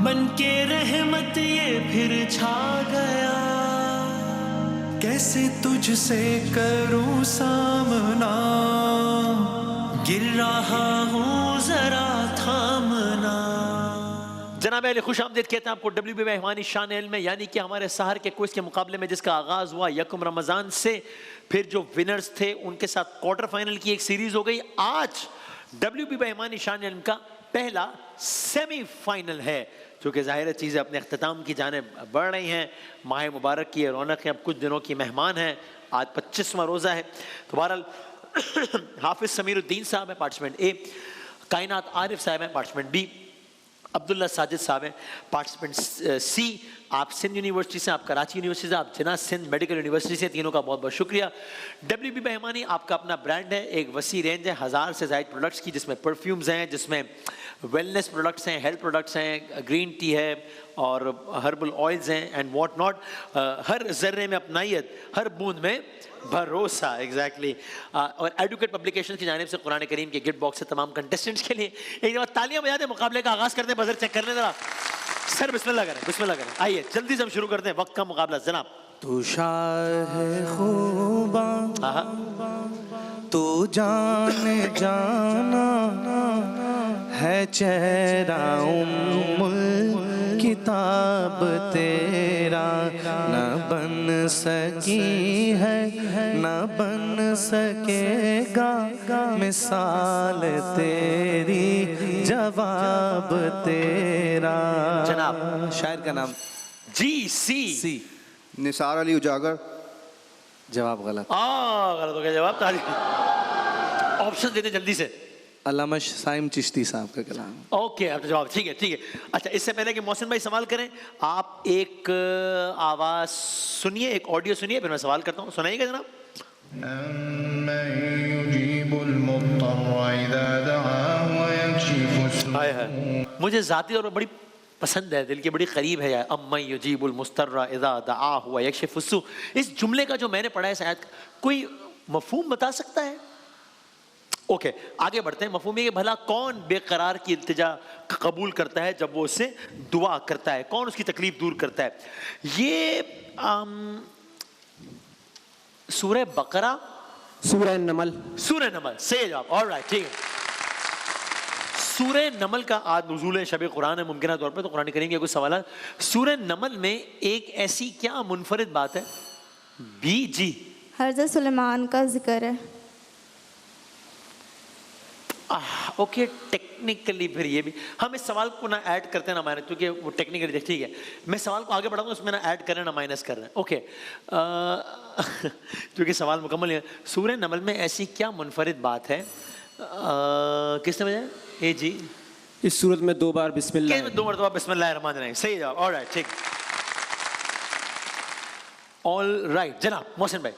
बन के रहमत ये फिर छा गया, कैसे तुझसे करूं सामना, गिर रहा हूं जरा थामना। जनाब अली खुश आमदीद कहते हैं आपको WB मेहमानी शान इल्म में, यानी कि हमारे सहर के क्विज के मुकाबले में जिसका आगाज़ हुआ यकम रमज़ान से, फिर जो विनर्स थे उनके साथ क्वार्टर फाइनल की एक सीरीज़ हो गई। आज WB मेहमानी शान इल्म का पहला सेमीफाइनल है, जो कि ज़ाहिर चीज़ें अपने अख्ताम की जानिब बढ़ रही हैं। माह मुबारक की रौनक है, अब कुछ दिनों की मेहमान है, आज 25वां रोज़ा है। तो बहरहाल हाफिज़ समीरुद्दीन साहब हैं पार्टिसिपेंट ए, कायनात आरिफ साहब हैं पार्टिसिपेंट बी, अब्दुल्ला साजिद साहब हैं पार्टिसिपेंट सी। आप सिंध यूनिवर्सिटी से, आप कराची यूनिवर्सिटी से, आप जिना सिंध मेडिकल यूनिवर्सिटी से, तीनों का बहुत बहुत शुक्रिया। WB मेहमानी आपका अपना ब्रांड है, एक वसी रेंज है 1000 से ज़ायद प्रोडक्ट्स की, जिसमें परफ्यूम्स हैं, जिसमें वेलनेस प्रोडक्ट्स हैं, हेल्थ प्रोडक्ट्स हैं, ग्रीन टी है और हर्बल ऑयल्स हैं एंड व्हाट नॉट। हर ज़र्रे में अपनाइयत, हर बूंद में भरोसा। एग्जैक्टली। और एडुकेट पब्लिकेशन की जानिब से कुरान करीम के गिफ्ट बॉक्स से तमाम कंटेस्टेंट्स के लिए एक बार तालियां बजा दें। मुकाबले का आगाज़ करते हैं, बजर चेक करने जरा। सर बिस्मिल्लाह करें, बिस्मिल्लाह करें। आइए जल्दी से हम शुरू करते हैं, वक्त का मुकाबला जनाब। तू शाह खूबा, तू जान जाना है, चेहरा उम्मुल किताब तेरा, न बन सकी है न बन सकेगा, मिसाल तेरी जवाब तेरा। जनाब शायर का नाम सी। निसार अली उजागर। जवाब गलत। गलत हो गया जवाब। तारीफ ऑप्शन देते जल्दी से। अल्लामा साइम चिश्ती साहब का कलाम। ओके, आपका जवाब ठीक है, ठीक है। अच्छा, इससे पहले कि मोहसिन भाई सवाल करें, आप एक आवाज सुनिए, एक ऑडियो सुनिए, फिर मैं सवाल करता हूँ। सुनाइएगा जनाब। मुझे जाती और बड़ी पसंद है, दिल के बड़ी करीब है यार। अम्मा युजीबुल मुस्तर्रा इज़ा दआहु व यक्शिफुस्सू। इस जुमले का जो मैंने पढ़ा है शायद कोई मफहूम बता सकता है? ओके, आगे बढ़ते हैं। मफहूम ये भला कौन बेकरार की इल्तिजा कबूल करता है जब वो उससे दुआ करता है, कौन उसकी तकलीफ दूर करता है? ये सूरह बकरा, सूरह नमल। सूरह नमल सही जवाब। ऑलराइट, ठीक है। सूरह नमल का आज नुज़ूल है, शब कुरान है मुमकिन तौर पे, तो कुरान करीम के कुछ सवाल। सूरह नमल में एक ऐसी क्या मुनफरिद बात है? बी जी हज़रत सुलेमान का जिक्र है। ओके, टेक्निकली फिर ये भी हम इस सवाल को ना ऐड करते हैं ना माइनस, क्योंकि वो टेक्निकली ठीक है। मैं सवाल को आगे बढ़ाऊंगा, उसमें ना ऐड कर रहे हैं ना माइनस कर रहे हैं। ओके, क्योंकि सवाल मुकम्मल है। सूरह नमल में ऐसी क्या मुनफरिद बात है? किसने बजाया? ए जी। इस सूरत में 2 बार बिस्मिल्लाह, 2 मरतबा बिस्मिल्लाह रहमान रहीम। सही जवाब। ऑलराइट, ठीक। ऑलराइट जनाब मोहसिन भाई।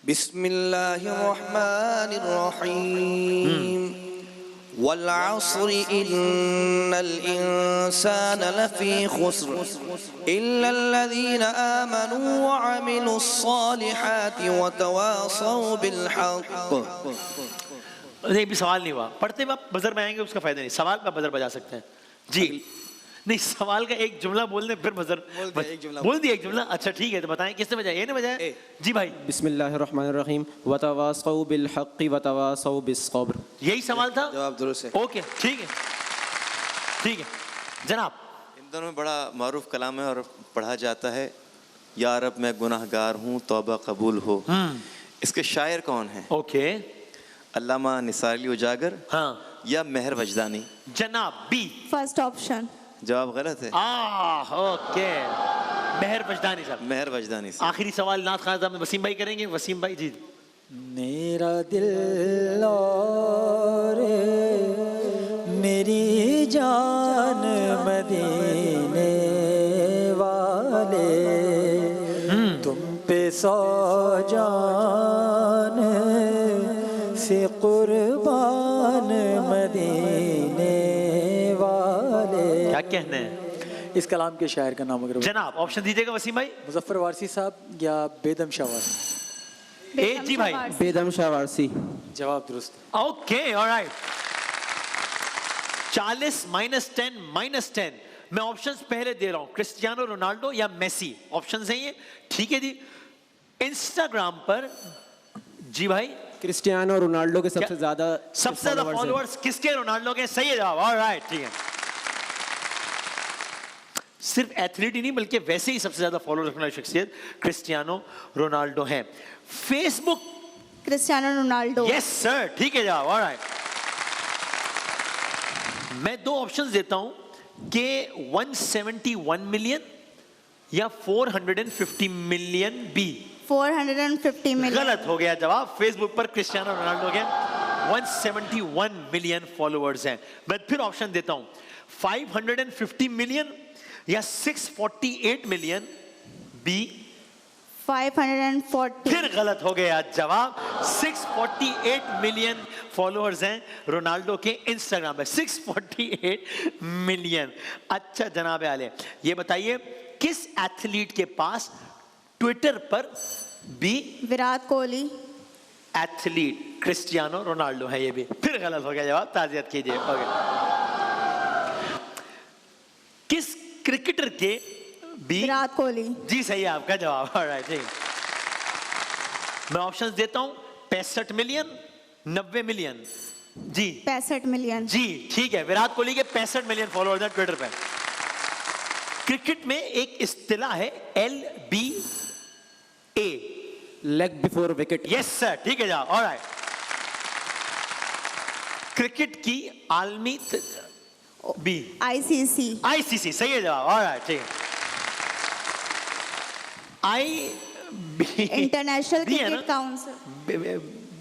बिस्मिल्लाहिर्रहमानिर्रहीम। वल अस्र इन्नल इंसान लफी खुस्र इल्लल्लज़ीना आमनू व अमिलुस्सालिहाति व तवासौ बिल हक़्क़। नहीं, भी सवाल नहीं हुआ। पढ़ते वक्त बजर में आएंगे, उसका फायदा नहीं। सवाल पे बजर बजा सकते हैं जी। नहीं, सवाल का एक जुमला बोल दें फिर बजर बोल दिया एक जुमला। अच्छा ठीक है, तो बताएं किसने बजाया? ये ने बजाया जी भाई। बिस्मिल्लाहिर्रहमानिर्रहीम। वतवासौ बिल हक़्क़ि वतवासौ बिस सब्र। यही सवाल था। जवाब दुरुस्त है। ओके, ठीक है, ठीक है जनाब। इन दोनों में बड़ा मारूफ कलाम है और पढ़ा जाता है, या रब मैं गुनाहगार हूँ तौबा कबूल हो। इसके शायर कौन है? ओके, अल्लामा निसार अली उजागर, हाँ, या मेहर वजदानी? जनाब बी। First option. जवाब गलत है। ओके, मेहर वजदानी साहब। मेहर वजदानी से। आखिरी सवाल नाथ खान साहब वसीम भाई करेंगे। वसीम भाई जी। मेरा दिल और मेरी जान मदीने वाले, तुम पे सौ जान से कुर्बान मदीने वाले। क्या कहने हैं? इस कलाम के शायर का नाम अगर जनाब ऑप्शन दीजिएगा वसीम भाई। मुजफ्फर वारसी साहब या बेदम शाह वारसी? ए जी भाई। बेदम शाह वारसी। जवाब दुरुस्त। Okay, alright. 40 -10 -10 मैं ऑप्शंस पहले दे रहा हूं, क्रिस्टियानो रोनाल्डो या मेसी, ऑप्शंस हैं ये, ठीक है जी। इंस्टाग्राम पर जी भाई क्रिस्टियानो रोनाल्डो के सबसे ज्यादा फॉलोअर्स किसके? रोनाल्डो के, सही है जवाब, ऑलराइट, ठीक है। सिर्फ एथलीट ही नहीं बल्कि वैसे ही सबसे ज्यादा फॉलोअर रखने वाली शख्सियत क्रिस्टियानो रोनाल्डो है। Facebook Cristiano Ronaldo. Yes sir, ठीक है जवाब, ऑलराइट। मैं दो ऑप्शंस देता हूं कि 171 मिलियन या 450 मिलियन बी। 450 मिलियन। गलत हो गया जवाब, फेसबुक पर क्रिस्टियानो रोनाल्डो के 171 मिलियन फॉलोअर्स हैं। मैं फिर ऑप्शन देता हूं 550 मिलियन या 648 मिलियन बी। 540। फिर गलत हो गया जवाब, 648 मिलियन फॉलोअर्स हैं रोनाल्डो के इंस्टाग्राम पे, 648 मिलियन। अच्छा जनाब आले, ये बताइए किस एथलीट के पास ट्विटर पर भी Virat Kohli. Athlete Cristiano Ronaldo है, ये भी फिर गलत हो गया जवाब, ताज़ियत कीजिए। ओके, किस क्रिकेटर के भी? विराट कोहली। जी सही है आपका जवाब, ऑलराइट, ठीक। मैं ऑप्शंस देता हूं 65 मिलियन, 90 मिलियन जी। 65 मिलियन जी ठीक है, विराट कोहली के 65 मिलियन फॉलोअर्स हैं ट्विटर पे। क्रिकेट में एक इस्तिलाह है LBA, leg before wicket. Yes sir, ठीक है जवाब, ऑलराइट। क्रिकेट की आलमी बी ICC, सही है जवाब, ऑलराइट, ठीक है। इंटरनेशनल बी है क्रिकेट ना? काउंसिल।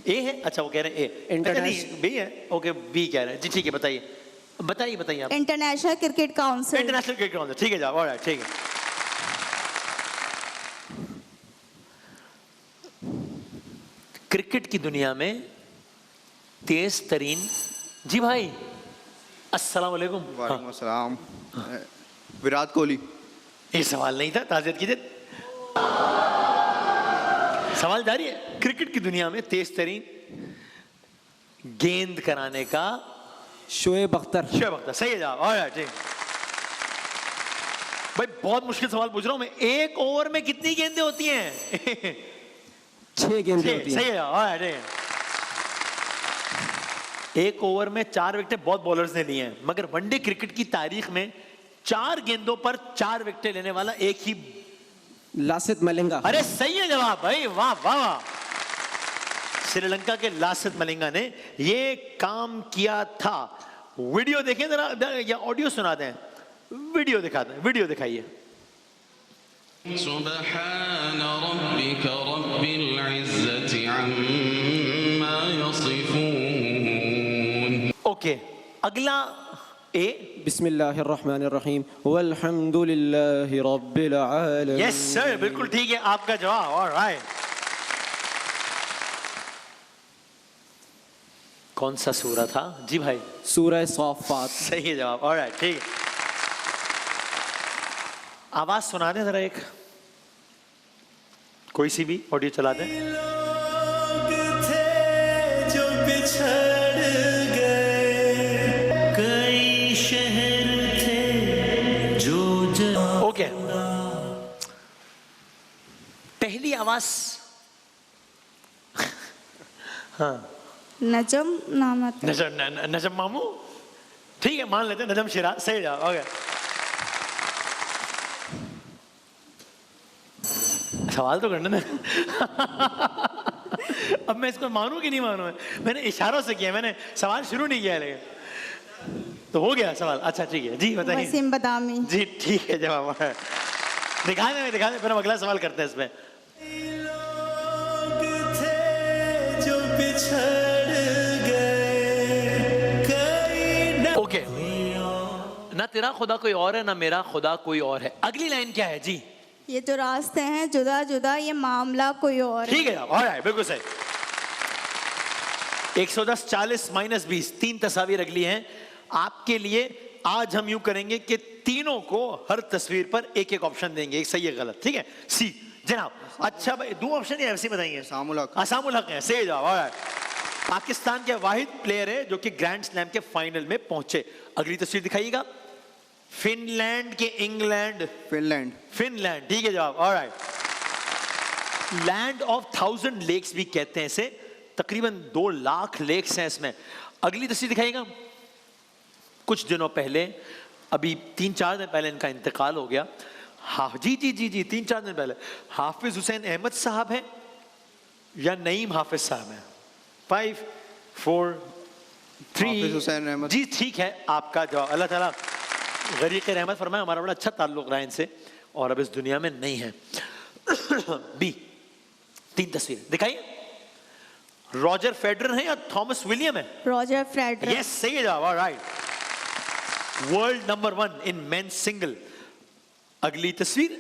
ए है, अच्छा वो कह रहे हैं ए, इंटरनेशनल बी है, ओके बी कह रहे हैं जी, ठीक है। बताइए बताइए आप। International cricket council. International cricket council, ठीक है जवाब, ऑलराइट, ठीक है। क्रिकेट की दुनिया में तेज तरीन जी भाई, अस्सलाम वालेकुम। वालेकुम अस्सलाम। विराट कोहली। ये सवाल नहीं था, ताज़ियत कीजिए। सवाल जारी है। क्रिकेट की दुनिया में तेज तरीन गेंद कराने का शोएब अख्तर। शोएब अख्तर, सही है जवाब, ऑलराइट, ठीक। भाई बहुत मुश्किल सवाल पूछ रहा हूं मैं, एक ओवर में कितनी गेंदें होती हैं? 6 गेंदें होती हैं। सही है, ऑलराइट, ठीक। एक ओवर में 4 विकेटें बहुत बॉलर्स ने लिए हैं, मगर वनडे क्रिकेट की तारीख में 4 गेंदों पर 4 विकेटें लेने वाला एक ही। लासित मलिंगा। अरे सही है जवाब भाई, वाह वाह वाह। श्रीलंका के लासित मलिंगा ने ये काम किया था। वीडियो देखें जरा या ऑडियो सुना दें? वीडियो दिखाते हैं, वीडियो दिखाइए। सुब्हान रब्बिक रब्बिल इज्जति अम्मा यसिफून। ओके, अगला ए। बिस्मिल्लाहिर्रहमानिर्रहीम वल्हम्दुलिल्लाहि रब्बिल आलमीन। यस सर, बिल्कुल ठीक है आपका जवाब, ऑलराइट। कौन सा सूरा था जी भाई? सूरह साफ़ात। सही है जवाब, ऑलराइट, ठीक है। आवाज सुना दें जरा एक, कोई सी भी ऑडियो चला दें। लोग थे जो बिछड़ गए, कई शहर थे जो ओके, पहली आवाज हाँ, नजम नाम आता है। नजम मामू, ठीक है मान लेते हैं नजम शिरा, सही जवाब, ओके। सवाल तो करना ना। अब मैं इसको मानूं कि नहीं मानूं? मैंने इशारों से किया, मैंने सवाल शुरू नहीं किया, लेकिन तो हो गया सवाल। अच्छा ठीक है जी, बताइए। वसीम बदामी। जी ठीक है जवाब, दिखा दें फिर हम अगला सवाल करते हैं इसमें। लोग थे जो बिछड़ गए, कई ओके, ना तेरा खुदा कोई और है ना मेरा खुदा कोई और है। अगली लाइन क्या है जी? ये जो रास्ते हैं जुदा जुदा, ये मामला कोई और है। ठीक है, ऑलराइट, बिल्कुल सही। 110 40 - 20, 3 तस्वीर अगली हैं आपके लिए। आज हम यूं करेंगे कि तीनों को हर तस्वीर पर एक एक ऑप्शन देंगे, एक सही है गलत, ठीक है? सी जनाब। अच्छा भाई, 2 ऑप्शन या ऐसे बताएंगे? असामुल हक। असामुल हक है, सही जवाब, ऑलराइट। पाकिस्तान के वाहिद प्लेयर है जो कि ग्रैंड स्लैम के फाइनल में पहुंचे। अगली तस्वीर दिखाइएगा। फिनलैंड के इंग्लैंड? फिनलैंड। फिनलैंड, ठीक है जवाब। ऑलराइट। लैंड ऑफ 1000 लेक्स भी कहते हैं इसे, तकरीबन 2 लाख लेक्स हैं इसमें। अगली तस्वीर दिखाइएगा। कुछ दिनों पहले, अभी 3-4 दिन पहले इनका इंतकाल हो गया। हाँ जी जी जी जी, 3-4 दिन पहले। हाफिज हुसैन अहमद साहब हैं या नईम हाफिज साहब हैं? 5, 4, 3। हाफिज हुसैन अहमद। जी ठीक है आपका जवाब। अल्लाह ताला गरीक रहमत फरमाए, हमारा बड़ा अच्छा ताल्लुक रहा इनसे और अब इस दुनिया में नहीं है। बी, 3 तस्वीर दिखाइए। रॉजर फेडरर है या थॉमस विलियम है? Roger Federer. यस, सही है जवाब। Alright. World number 1 in men's single. अगली तस्वीर,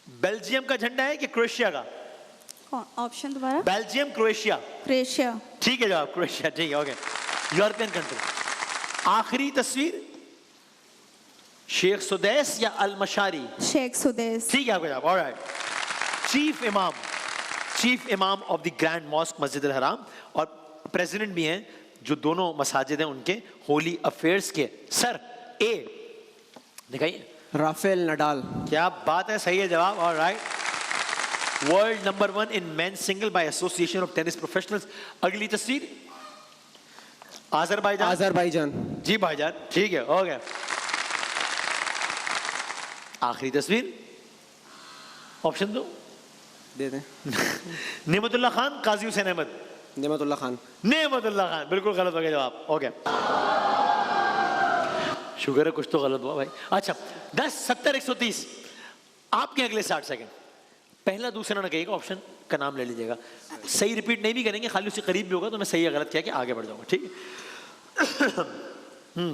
बेल्जियम का झंडा है कि क्रोएशिया का? ऑप्शन दोबारा। Belgium, Croatia. क्रोएशिया। ठीक है जवाब, क्रोएशिया। ठीक है, ओके। European country. आखिरी तस्वीर, शेख सुदैस या अल मशारी? शेख सुदैस। ठीक है आपका जवाब। ऑलराइट। चीफ इमाम ऑफ द ग्रैंड मॉस्क मस्जिद अल हराम और प्रेसिडेंट भी हैं जो दोनों मसाजिद हैं उनके, होली अफेयर्स के। सर ए दिखाइए। Rafael Nadal. क्या बात है, सही है जवाब। Alright. World number 1 in men's single by association of tennis professionals. अगली तस्वीर, अजरबैजान। जी भाईजान, ठीक है, हो गया। आखिरी तस्वीर, ऑप्शन दो दे दें। नेमतुल्लाह खान, काजी हुसैन अहमद? नेमतुल्लाह खान। नेमतुल्लाह खान, बिल्कुल गलत हो गया जवाब। हो गया। शुगर है कुछ तो गलत हुआ भाई। अच्छा, 10, 70, 130 आपके अगले 60 सेकंड। पहला दूसरा ना कहिएगा, ऑप्शन का नाम ले लीजिएगा। सही रिपीट नहीं भी करेंगे, खाली उससे करीब भी होगा तो मैं सही या गलत किया कि आगे बढ़ जाऊंगा, ठीक है?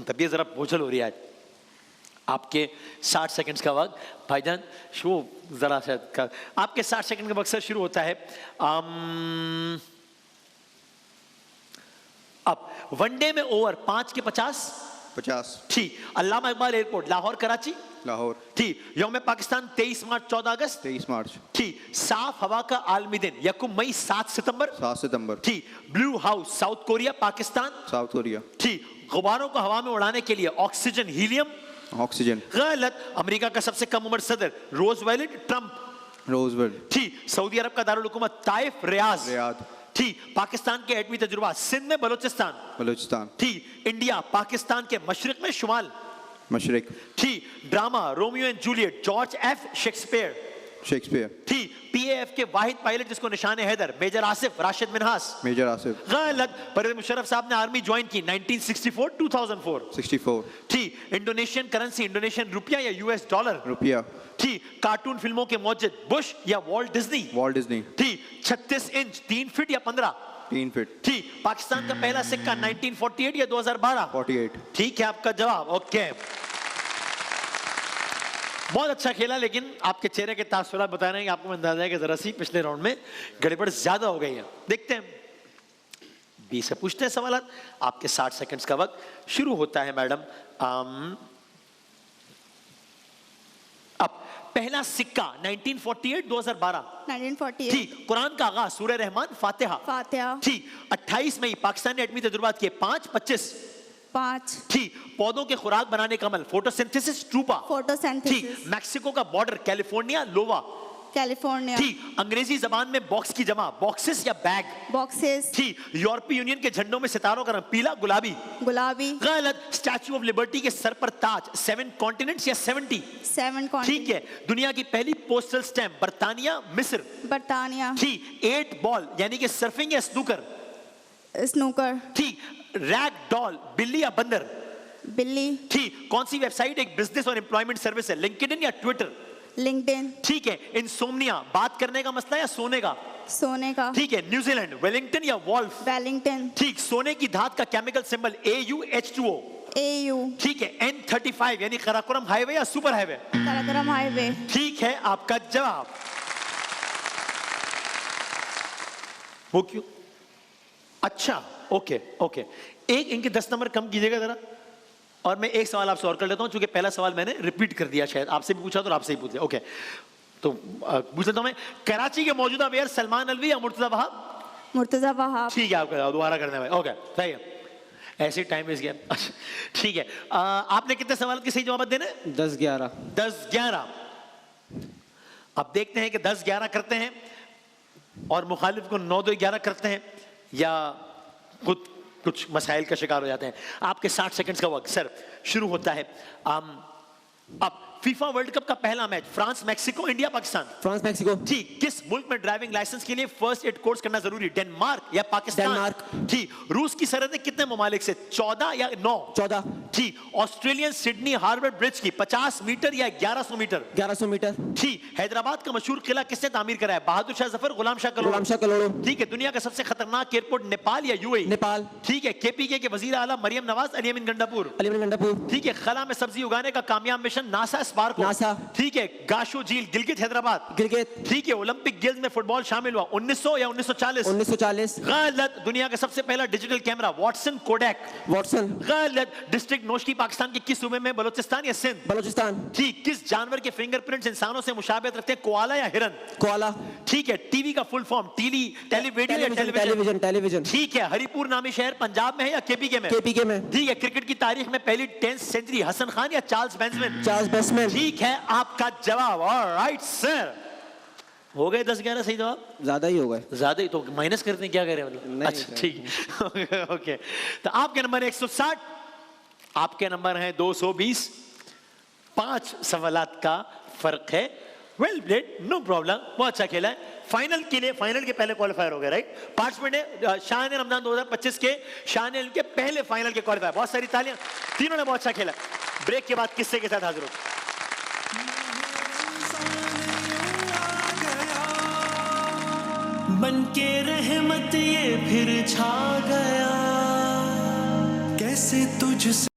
तबीयत जरा बोझल हो रही है आज। आपके 60 सेकंड्स का वक्त भाईजान, शो जरा शायद का आपके 60 सेकंड का मकसद शुरू होता है अब वनडे में ओवर 5 के 50। ठीक। अल्लामा इकबाल एयरपोर्ट, लाहौर कराची? लाहौर। ठीक। यौम पाकिस्तान 23 मार्च 14 अगस्त? 23 मार्च। ठीक। साफ हवा का आलमी दिन यकुम मई 7 सितंबर? 7 सितंबर। ठीक। Blue house, south Korea, Pakistan? South Korea. ठीक। गुब्बारों को हवा में उड़ाने के लिए ऑक्सीजन, हीलियम? ऑक्सीजन। गलत। अमेरिका का सबसे कम उम्र सदर रोजवेल्ट, ट्रंप? रोजवेल्ट। ठीक। सऊदी अरब का दारुल हुकूमत ताइफ, रियाद? रियाद। ठीक। पाकिस्तान के एटमी तजुर्बा सिंध में, बलोचिस्तान? बलूचिस्तान। ठीक। इंडिया पाकिस्तान के मशरिक में, शुमाल? मशरिक। ठीक। Drama Romeo and Juliet, George F Shakespeare? Shakespeare. ठीक। पीएएफ के वाहिद पायलट जिसको निशान हैदर, मेजर आसिफ, राशिद मिनहास? मेजर आसिफ। गलत। परवेज मुशर्रफ साहब ने आर्मी ज्वाइन की 1964, 2004? 64। ठीक। इंडोनेशियन करेंसी, इंडोनेशियन रुपया या यूएस डॉलर? रुपया। ठीक। कार्टून फिल्मों के मौजूद, बुश या वॉल्ट डिज्नी? Walt Disney. ठीक। 36 इंच, 3 फीट या 15? 3 फीट। ठीक। पाकिस्तान का पहला सिक्का 1948 या 2012? 48। ठीक है आपका जवाब। ओके, बहुत अच्छा खेला, लेकिन आपके चेहरे के तासुरात बता रहे हैं कि आपको अंदाजा है कि जरा सी पिछले राउंड में गड़बड़ ज्यादा हो गई है। देखते हैं, 20 से पूछते हैं सवाल। आपके 60 सेकंड्स का वक्त शुरू होता है मैडम। अब पहला सिक्का 1948, 2012? 1948। ठीक। कुरान का आगाज सूरह रहमान, फातिहा? फातिहा। ठीक। 28 मई पाकिस्तान ने एटमी तजुर्बात किए, 5, 25? 5। ठीक। पौधों के खुराक बनाने का अमल, फोटोसिंथेसिस, ट्रूपा? फोटोसिंथेसिस। ठीक। मैक्सिको का बॉर्डर, कैलिफोर्निया, लोवा? कैलिफोर्निया। ठीक। अंग्रेजी जबान में बॉक्स की जमा, बॉक्सेस या बैग? बॉक्सेस। ठीक। यूरोपीय यूनियन के झंडों में सितारों का रंग, पीला, गुलाबी? गुलाबी। गलत। स्टैच्यू ऑफ लिबर्टी के सर पर ताज, 7 कॉन्टिनेंट्स या 70? 7 कॉन्टिनेंट। ठीक है। दुनिया की पहली पोस्टल स्टैम्प, बर्तानिया, मिस्र? बर्तानिया। ठीक। 8 बॉल यानी कि सर्फिंग या स्नूकर? स्नूकर। ठीक। रैग डॉल, बिल्ली या बंदर? बिल्ली। ठीक। कौन सी वेबसाइट एक बिजनेस और एम्प्लॉयमेंट सर्विस है, लिंक्डइन या ट्विटर? लिंक्डइन। ठीक है। इंसोम्निया, बात करने का मसला या सोने का? सोने का। ठीक है। न्यूजीलैंड, वेलिंगटन या वॉल्फ? वेलिंगटन। ठीक। सोने की धात का केमिकल सिंबल AuH2O? AU। ठीक है। N35 यानी कराकोरम हाईवे या सुपर हाईवे? कराकोरम हाईवे। ठीक है आपका जवाब। वो क्यों? अच्छा, ओके ओके। एक इनके 10 नंबर कम कीजिएगा जरा, और मैं एक सवाल आपसे और कर लेता हूं, क्योंकि पहला सवाल मैंने रिपीट कर दिया, शायद आपसे भी पूछा तो आपसे ही पूछ लिया। ओके, तो पूछ लेता हूं मैं, कराची के मौजूदा मेयर सलमान अलवी या मुर्तजा वहाब? मुर्तजा वहाब। ठीक है आपका जवाब, दोबारा करना है भाई। ओके, सही है। ऐसे टाइम इज गया। अच्छा, ठीक है। आपने कितने सवाल के सही जवाब देने? 10-11। 10-11। अब देखते हैं कि 10-11 करते हैं और मुखालिफ को 9-2-11 करते हैं या खुद कुछ मसाइल का शिकार हो जाते हैं। आपके 60 सेकंड्स का वक्त सर शुरू होता है। अब फीफा वर्ल्ड कप का पहला match France Mexico India Pakistan? France Mexico. ठीक। किस मुल्क में ड्राइविंग लाइसेंस के लिए फर्स्ट एड कोर्स करना जरूरी? डेनमार्क या पाकिस्तान? डेनमार्क। ठीक। रूस की सरहदें कितने ममालिक से? 14 या 9? 14। ठीक। ऑस्ट्रेलियन सिडनी हार्बर ब्रिज की 50 मीटर या 1100 मीटर? 1100 मीटर। ठीक। हैदराबाद का मशहूर किला किसने तामीर कराया? बहादुर शाह जफर, गुलाम शाह कलोड़ो? गुलाम शाह कलोड़ो। ठीक है। दुनिया का सबसे खतरनाक एयरपोर्ट नेपाल या यूएई? नेपाल। ठीक है। केपीके के वजीर आला मरियम नवाज, अली अमीन गंडापुर? अली अमीन गंडापुर। ठीक है। खला में सब्जी उगाने का कामयाब मिशन नासा स्पार्को? नासा। ठीक है। गाशो झील गिलगित हैदराबाद? गिलगित। ठीक है। ओलंपिक गेम्स में फुटबॉल शामिल हुआ 1900 या 1940? 1940। गलत। दुनिया का सबसे पहला digital camera Watson Kodak? Watson. गलत। डिस्ट्रिक्ट नोशकी पाकिस्तान के किस सूबे में? बलोचिस्तान या सिंध? बलूचिस्तान। ठीक। किस जानवर के फिंगरप्रिंट्स इंसानों से मुशाबहत रखते हैं? कोआला या हिरन? कोआला। ठीक है। टीवी का फुल फॉर्म? टेलीविजन या टेलीविजन? टेलीविजन। टेलीविजन। ठीक है। हरिपुर नामी शहर पंजाब में है या केपीके में? केपीके में। ठीक है। क्रिकेट की तारीख में पहली 10th सेंचुरी हसन खान या चार्ल्स बेंजमिन? Charles Benjamin. ठीक है आपका जवाब। ऑलराइट सर, हो गए 10-11 सही जवाब? ज्यादा ही हो गए। ज्यादा ही तो माइनस करते हैं, क्या करें मतलब? नहीं, अच्छा ठीक। ओके। तो आपके नंबर 160, आपके नंबर है 220। 5 सवालात का फर्क है। वेल प्लेड, नो प्रॉब्लम, बहुत अच्छा खेला है। फाइनल के लिए, फाइनल के पहले क्वालिफायर हो गए, राइट? पार्टिसिपेंट है शान रमजान 2025 के, शान के पहले फाइनल के क्वालिफायर। बहुत सारी तालियां, तीनों ने बहुत अच्छा खेला। ब्रेक के बाद किस्से के साथ हाजिर हो। बन के रहमत ये फिर छा गया, कैसे तुझसे